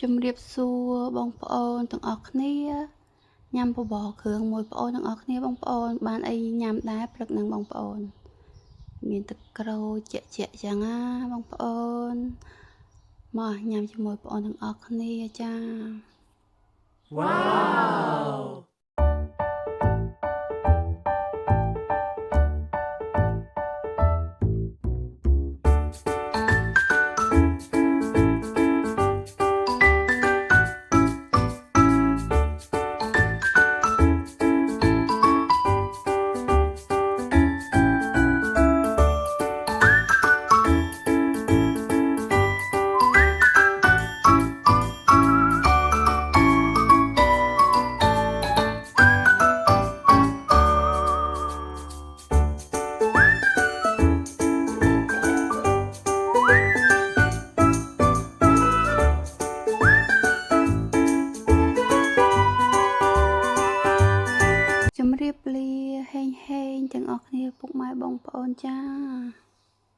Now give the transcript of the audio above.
ជំរាបសួរបងប្អូនទាំងអស់គ្នាញ៉ាំបបរគ្រឿងមួយបងប្អូនទាំងអស់គ្នាបងប្អូនបានអីញ៉ាំដែរព្រឹកហ្នឹងបងប្អូនមានទឹកក្រូចជាក់ចឹងណាបងប្អូនមកញ៉ាំជាមួយបងប្អូនទាំងអស់គ្នាចាវ៉ាវជំរាបលាហេងទាំងអស់គ្នាពុកម៉ែបងប្អូនចា